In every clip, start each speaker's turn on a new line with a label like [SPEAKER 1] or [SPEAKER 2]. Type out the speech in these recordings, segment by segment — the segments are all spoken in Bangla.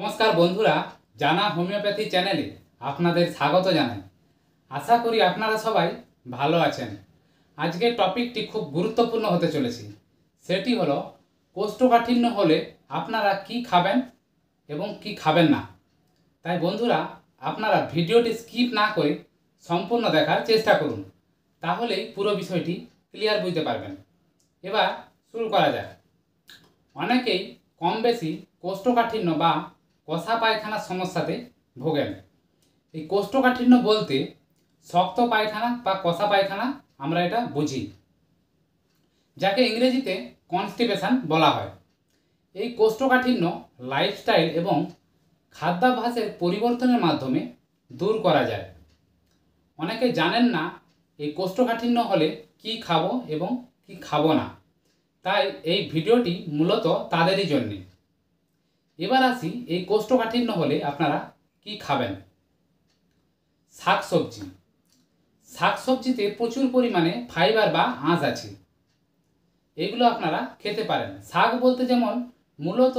[SPEAKER 1] নমস্কার বন্ধুরা, জানা হোমিওপ্যাথি চ্যানেলে আপনাদের স্বাগত জানাই। আশা করি আপনারা সবাই ভালো আছেন। আজকের টপিকটি খুব গুরুত্বপূর্ণ হতে চলেছে। সেটি হলো কোষ্ঠকাঠিন্য হলে আপনারা কি খাবেন এবং কি খাবেন না। তাই বন্ধুরা, আপনারা ভিডিওটি স্কিপ না করে সম্পূর্ণ দেখার চেষ্টা করুন, তাহলেই পুরো বিষয়টি ক্লিয়ার বুঝতে পারবেন। এবার শুরু করা যাক। অনেকেই কম বেশি কোষ্ঠকাঠিন্য বা কষা পায়খানার সমস্যাতে ভোগেন। এই কোষ্ঠকাঠিন্য বলতে শক্ত পায়খানা বা কষা পায়খানা আমরা এটা বুঝি, যাকে ইংরেজিতে কনস্টিপেশন বলা হয়। এই কোষ্ঠকাঠিন্য লাইফস্টাইল এবং খাদ্যাভ্যাসের পরিবর্তনের মাধ্যমে দূর করা যায়। অনেকে জানেন না এই কোষ্ঠকাঠিন্য হলে কি খাবো এবং কি খাবো না, তাই এই ভিডিওটি মূলত তাদেরই জন্যে। এবার আসি, এই কোষ্ঠকাঠিন্য হলে আপনারা কি খাবেন। শাকসবজি। শাকসবজিতে প্রচুর পরিমাণে ফাইবার বা আঁশ আছে, এগুলো আপনারা খেতে পারেন। শাক বলতে যেমন মূলত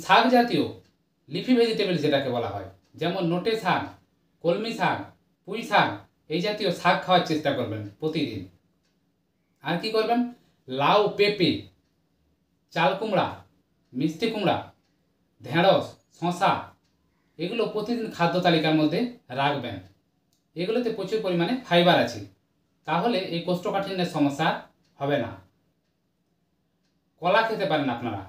[SPEAKER 1] শাক জাতীয় লিফি ভেজিটেবল যেটাকে বলা হয়, যেমন নোটে শাক, কলমি শাক, পুঁই শাক, এই জাতীয় শাক খাওয়ার চেষ্টা করবেন প্রতিদিন। আর কি করবেন, লাউ, পেঁপে, চাল কুমড়া, মিষ্টি কুমড়া, ঢেঁড়স, শশা, এগুলো প্রতিদিন খাদ্য তালিকার মধ্যে রাখবেন। এগুলোতে প্রচুর পরিমাণে ফাইবার আছে, তাহলে এই কোষ্ঠকাঠিন্যের সমস্যা হবে না। কলা খেতে পারেন আপনারা।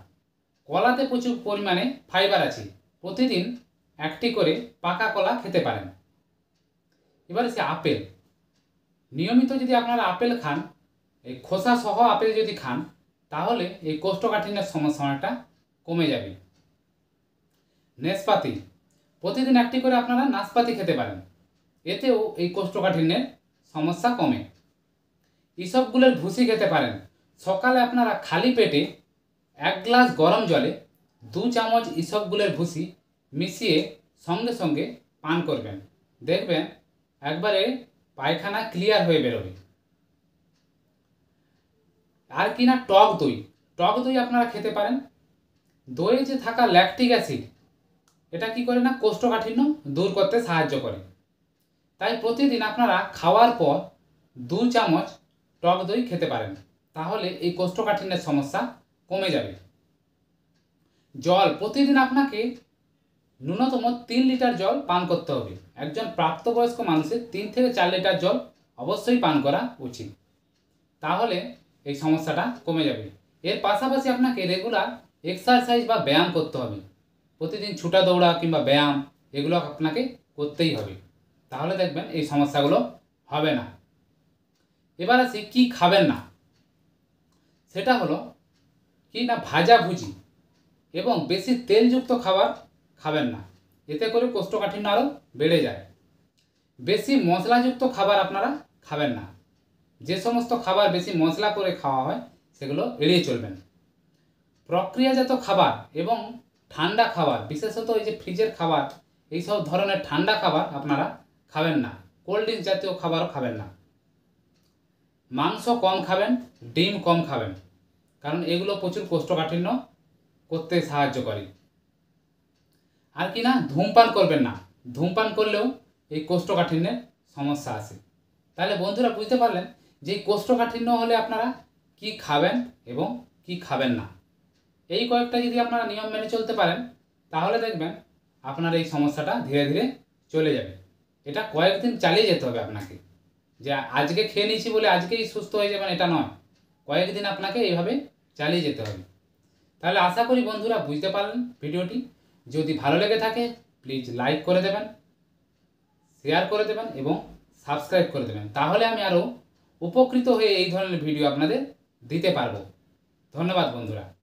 [SPEAKER 1] কলাতে প্রচুর পরিমাণে ফাইবার আছে, প্রতিদিন একটি করে পাকা কলা খেতে পারেন। এবার সে আপেল। নিয়মিত যদি আপনারা আপেল খান, এই খোসা সহ আপেল যদি খান, তাহলে এই কোষ্ঠকাঠিন্যের সমস্যা অনেকটা কমে যাবে। নাশপাতি। প্রতিদিন একটি করে আপনারা নাশপাতি খেতে পারেন, এতেও এই কোষ্ঠকাঠিন্যের সমস্যা কমে। ইসবগুলের ভুসি খেতে পারেন। সকালে আপনারা খালি পেটে 1 গ্লাস গরম জলে 2 চামচ ইসবগুলের ভুসি মিশিয়ে সঙ্গে সঙ্গে পান করবেন, দেখবেন একবারে পায়খানা ক্লিয়ার হয়ে বেরোবে। আর কি না, টক দই। টক দই আপনারা খেতে পারেন। দইয়ে যে থাকা ল্যাকটিক অ্যাসিড, এটা কি করে না, কোষ্ঠকাঠিন্য দূর করতে সাহায্য করে। তাই প্রতিদিন আপনারা খাওয়ার পর 2 চামচ টক দই খেতে পারেন, তাহলে এই কোষ্ঠকাঠিন্যের সমস্যা কমে যাবে। জল। প্রতিদিন আপনাকে ন্যূনতম 3 লিটার জল পান করতে হবে। একজন প্রাপ্তবয়স্ক মানুষের 3 থেকে 4 লিটার জল অবশ্যই পান করা উচিত, তাহলে এই সমস্যাটা কমে যাবে। এর পাশাপাশি আপনাকে রেগুলার এক্সারসাইজ বা ব্যায়াম করতে হবে। প্রতিদিন ছুটা দৌড়া কিংবা ব্যায়াম এগুলো আপনাকে করতেই হবে, তাহলে দেখবেন এই সমস্যাগুলো হবে না। এবার আসি কি খাবেন না। সেটা হলো কি না, ভাজাভুজি এবং বেশি তেলযুক্ত খাবার খাবেন না, এতে করে কোষ্ঠকাঠিন্য আরও বেড়ে যায়। বেশি মশলাযুক্ত খাবার আপনারা খাবেন না। যে সমস্ত খাবার বেশি মশলা করে খাওয়া হয় সেগুলো এড়িয়ে চলবেন। প্রক্রিয়াজাত খাবার এবং ঠান্ডা খাবার, বিশেষত এই যে ফ্রিজের খাবার, এই সব ধরনের ঠান্ডা খাবার আপনারা খাবেন না। কোল্ড ড্রিঙ্কস জাতীয় খাবারও খাবেন না। মাংস কম খাবেন, ডিম কম খাবেন, কারণ এগুলো প্রচুর কোষ্ঠকাঠিন্য করতে সাহায্য করে। আর কি না, ধূমপান করবেন না। ধূমপান করলেও এই কোষ্ঠকাঠিন্যের সমস্যা আসে। তাহলে বন্ধুরা, বুঝতে পারলেন যে কোষ্ঠকাঠিন্য হলে আপনারা কি খাবেন এবং কি খাবেন না। এই কয়েকটা যদি আপনারা নিয়ম মেনে চলতে পারেন, তাহলে দেখবেন আপনার এই সমস্যাটা ধীরে ধীরে চলে যাবে। এটা কয়েকদিন চালিয়ে যেতে হবে আপনাকে, যে আজকে খেয়ে নিয়েছি বলে আজকেই সুস্থ হয়ে যাবেন এটা নয়, কয়েকদিন আপনাকে এইভাবে চালিয়ে যেতে হবে। তাহলে আশা করি বন্ধুরা বুঝতে পারলেন ভিডিওটি। যদি ভালো লেগে থাকে প্লিজ লাইক করে দেবেন, শেয়ার করে দেবেন এবং সাবস্ক্রাইব করে দেবেন, তাহলে আমি আরও উপকৃত হয়ে এই ধরনের ভিডিও আপনাদের দিতে পারবো। ধন্যবাদ বন্ধুরা।